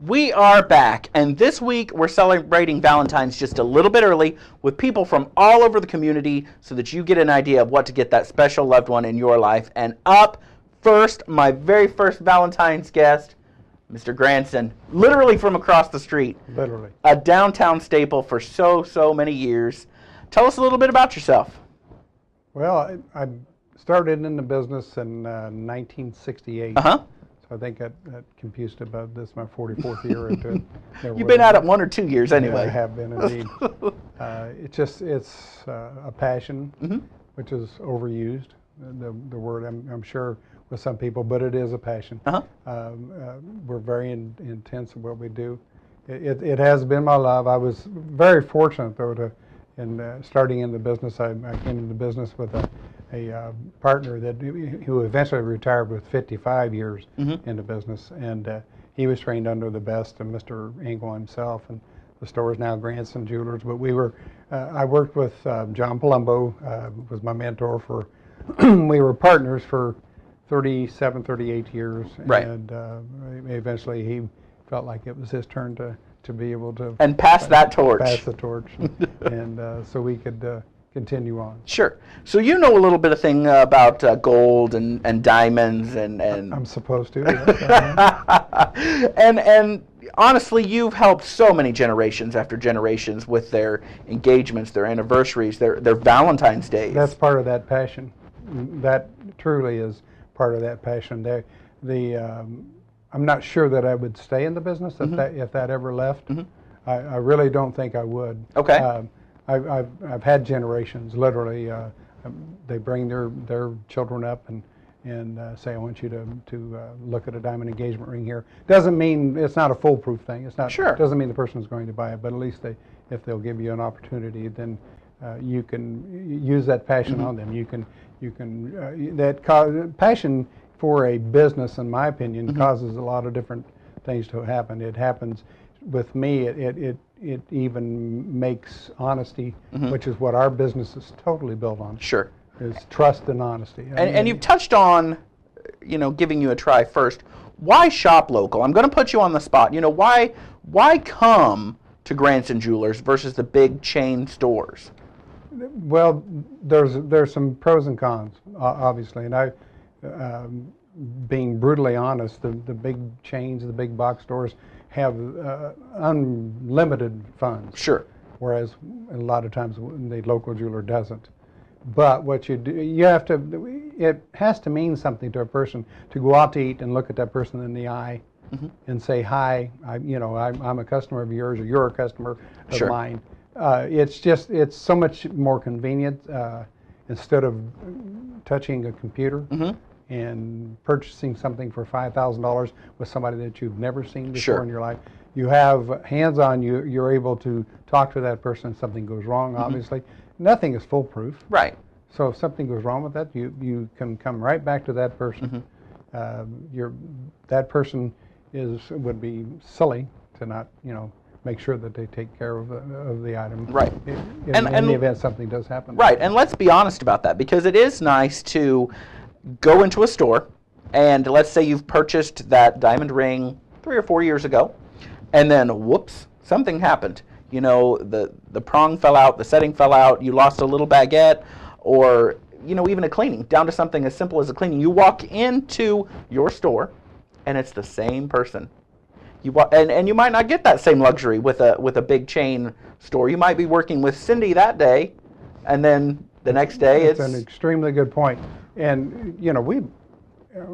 We are back, and this week we're celebrating Valentine's just a little bit early with people from all over the community so that you get an idea of what to get that special loved one in your life. And up first, my very first Valentine's guest, Mr. Granson, literally from across the street. Literally. A downtown staple for so many years. Tell us a little bit about yourself. Well, I started in the business in 1968. Uh-huh. I think that confused about this, my 44th year into it. You've been at it 1 or 2 years anyway. Yeah, I have been indeed. It's a passion, which is overused, the word, I'm sure, with some people, but it is a passion. We're very intense in what we do. It has been my love. I was very fortunate, though, starting in the business. I came into the business with a partner who eventually retired with 55 years in the business, and he was trained under the best of Mr. Engel himself, and the store is now Granson Jewelers. But I worked with John Palumbo, was my mentor for, we were partners for 37, 38 years, right. And eventually he felt like it was his turn to be able to and pass that torch. Pass the torch, and so we could continue on. Sure. So you know a little bit of thing about gold and diamonds and I'm supposed to. Yes, and honestly, you've helped so many generations after generations with their engagements, their anniversaries, their Valentine's Days. That's part of that passion. That truly is part of that passion. I'm not sure that I would stay in the business if that ever left. I really don't think I would. Okay. I've had generations, literally. They bring their children up and say, I want you to look at a diamond engagement ring here. Doesn't mean it's not a foolproof thing. It's not. Sure. Doesn't mean the person is going to buy it, but at least if they'll give you an opportunity, then you can use that passion on them. Passion for a business, in my opinion, causes a lot of different things to happen. It happens with me. It even makes honesty, which is what our business is totally built on. Sure. Is trust and honesty. And you've touched on, giving you a try first. Why shop local? I'm going to put you on the spot. Why come to Granson Jewelers versus the big chain stores? Well, there's some pros and cons, obviously, and I, being brutally honest, the big chains, the big box stores have unlimited funds. Sure. Whereas a lot of times the local jeweler doesn't. But what you do, it has to mean something to a person to go out to eat and look at that person in the eye and say, hi, I'm a customer of yours, or you're a customer of Sure. mine. It's so much more convenient instead of touching a computer and purchasing something for $5,000 with somebody that you've never seen before Sure. in your life. You have hands-on, you're able to talk to that person if something goes wrong, obviously. Nothing is foolproof. Right. So if something goes wrong with that, you can come right back to that person. That person would be silly to not, make sure that they take care of the item. Right. In the event something does happen. Right, and let's be honest about that, because it is nice to go into a store, and let's say you've purchased that diamond ring 3 or 4 years ago, and then whoops, something happened. The prong fell out, the setting fell out, you lost a little baguette, or even a cleaning, down to something as simple as a cleaning. You walk into your store, and it's the same person. And you might not get that same luxury with a big chain store. You might be working with Cindy that day, and then the next day it's an extremely good point. And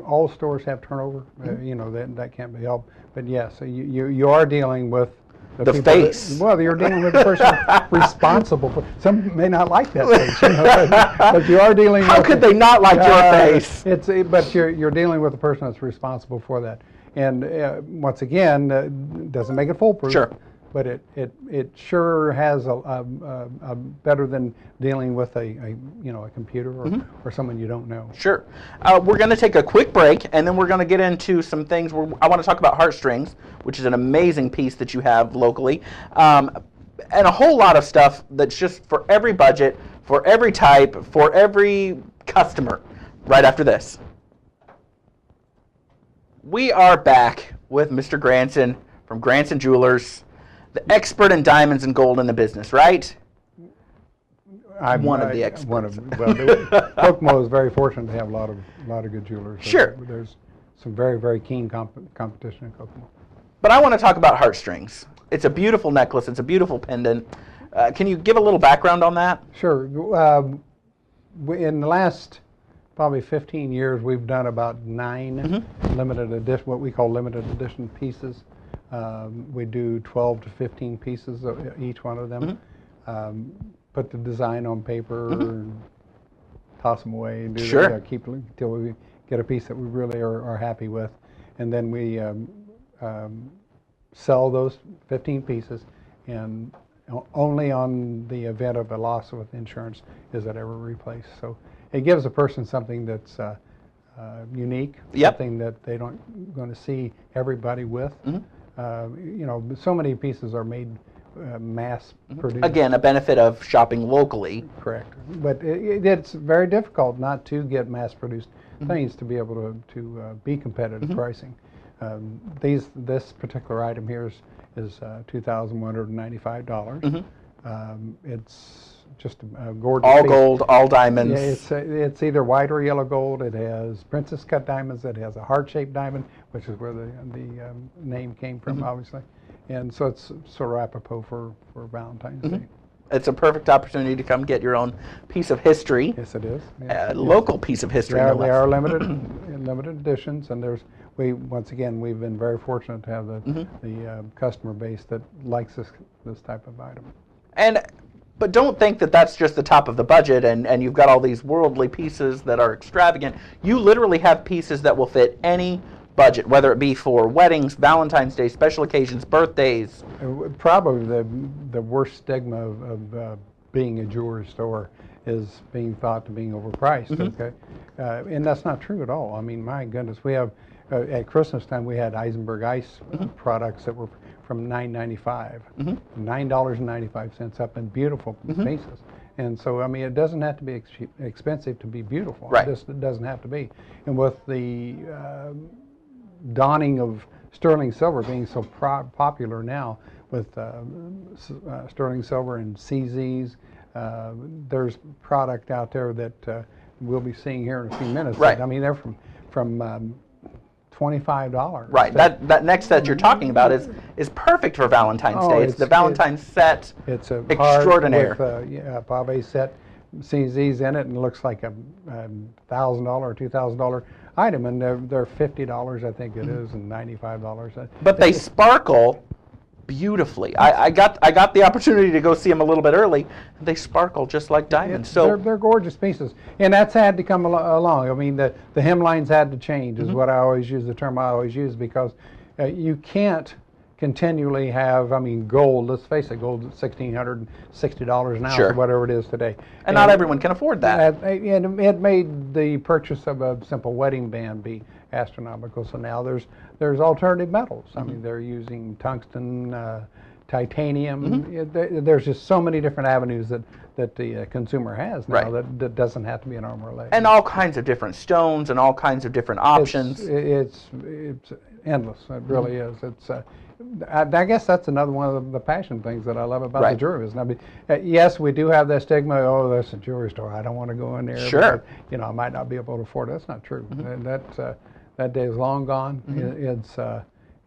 all stores have turnover. That can't be helped. But yes, you are dealing with the face. You're dealing with the person responsible for. Some may not like that face, but you are dealing. How could they not like your face? But you're dealing with the person that's responsible for that. And once again, doesn't make it foolproof. Sure. But it sure has a better than dealing with a computer or someone you don't know. Sure. We're going to take a quick break, and then we're going to get into some things. I want to talk about heartstrings, which is an amazing piece that you have locally, and a whole lot of stuff that's just for every budget, for every type, for every customer. Right after this. We are back with Mr. Granson from Granson Jewelers, the expert in diamonds and gold in the business, right? I'm one of the experts. Kokomo is very fortunate to have a lot of good jewelers. Sure. There's some very, very keen competition in Kokomo. But I want to talk about heartstrings. It's a beautiful necklace. It's a beautiful pendant. Can you give a little background on that? Sure. In the last probably 15 years, we've done about 9 limited edition, what we call limited edition pieces. We do 12 to 15 pieces of each one of them. Put the design on paper, and toss them away, and keep it until we get a piece that we really are happy with, and then we sell those 15 pieces, and only on the event of a loss with insurance is it ever replaced. So it gives a person something that's unique, something that they don't going to see everybody with. So many pieces are made mass produced. Again, a benefit of shopping locally. Correct. But it's very difficult not to get mass produced things to be able to be competitive pricing. This particular item here is $2,195. It's just a gorgeous all piece. Gold, all diamonds. Yeah, it's either white or yellow gold. It has princess cut diamonds. It has a heart-shaped diamond, which is where the name came from, obviously. And so it's sort of apropos for Valentine's Day. It's a perfect opportunity to come get your own piece of history. Yes, it is. Local piece of history. They are limited editions, and once again we've been very fortunate to have the customer base that likes this type of item. But don't think that that's just the top of the budget and you've got all these worldly pieces that are extravagant. You literally have pieces that will fit any budget, whether it be for weddings, Valentine's Day, special occasions, birthdays. Probably the worst stigma of being a jewelry store is being thought to being overpriced. Okay, and that's not true at all. I mean, my goodness, we have at Christmas time we had Eisenberg Ice products that were from $9.95, $9.95 up in beautiful pieces. And so, I mean, it doesn't have to be expensive to be beautiful. Right. It doesn't have to be. And with the dawning of sterling silver being so popular now with sterling silver and CZs, there's product out there that we'll be seeing here in a few minutes. Right. I mean, they're from $25. Right. That next set you're talking about is perfect for Valentine's Day. It's the Valentine's set. It's a extraordinaire. With pave set CZs in it, and it looks like a $1,000 or $2,000 item, and they're $50, I think it is, and $95. But they sparkle beautifully. I got the opportunity to go see them a little bit early. They sparkle just like diamonds. So they're gorgeous pieces, and that's had to come along. I mean, the hemlines had to change. Is what I always use, the term I always use, because you can't continually have, I mean, gold. Let's face it, gold's at $1,660 an ounce, or whatever it is today. And not everyone can afford that. And it made the purchase of a simple wedding band be astronomical. So now there's alternative metals. I mean, they're using tungsten, titanium. There's just so many different avenues that the consumer has now that doesn't have to be an arm or leg. And all kinds of different stones and all kinds of different options. It's endless. It really is. It's. I guess that's another one of the passion things that I love about the jewelry business. I mean, yes, we do have that stigma. Oh, that's a jewelry store. I don't want to go in there. Sure. Because, I might not be able to afford it. That's not true. That day is long gone.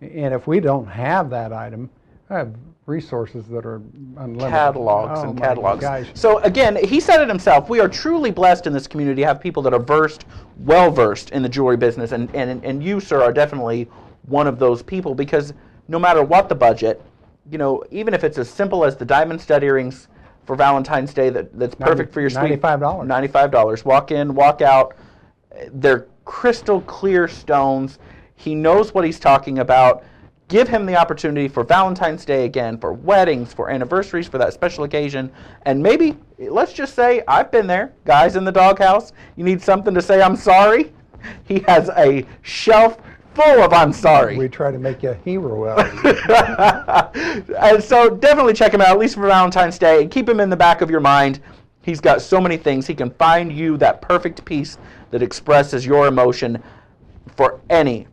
And if we don't have that item, I have resources that are unlimited. Catalogs and catalogs. Gosh. So again, he said it himself. We are truly blessed in this community to have people that are well versed in the jewelry business, and you, sir, are definitely one of those people, because no matter what the budget, even if it's as simple as the diamond stud earrings for Valentine's Day that's perfect for your suite. $95. $95. Walk in, walk out. They're crystal clear stones. He knows what he's talking about. Give him the opportunity for Valentine's Day again, for weddings, for anniversaries, for that special occasion. And maybe, let's just say, I've been there. Guys in the doghouse, you need something to say I'm sorry? He has a shelf full of I'm sorry. We try to make you a hero out of it. And so definitely check him out, at least for Valentine's Day, and keep him in the back of your mind. He's got so many things. He can find you that perfect piece that expresses your emotion. for any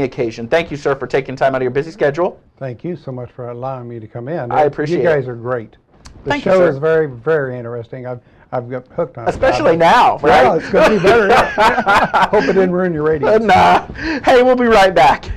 occasion. Thank you, sir, for taking time out of your busy schedule. Thank you so much for allowing me to come in. I appreciate it. You guys are great. The Thank you, show sir. is very, very interesting. I've got hooked on it. Especially now, right? Yeah, it's going to be better. Hope it didn't ruin your ratings. Nah. Hey, we'll be right back.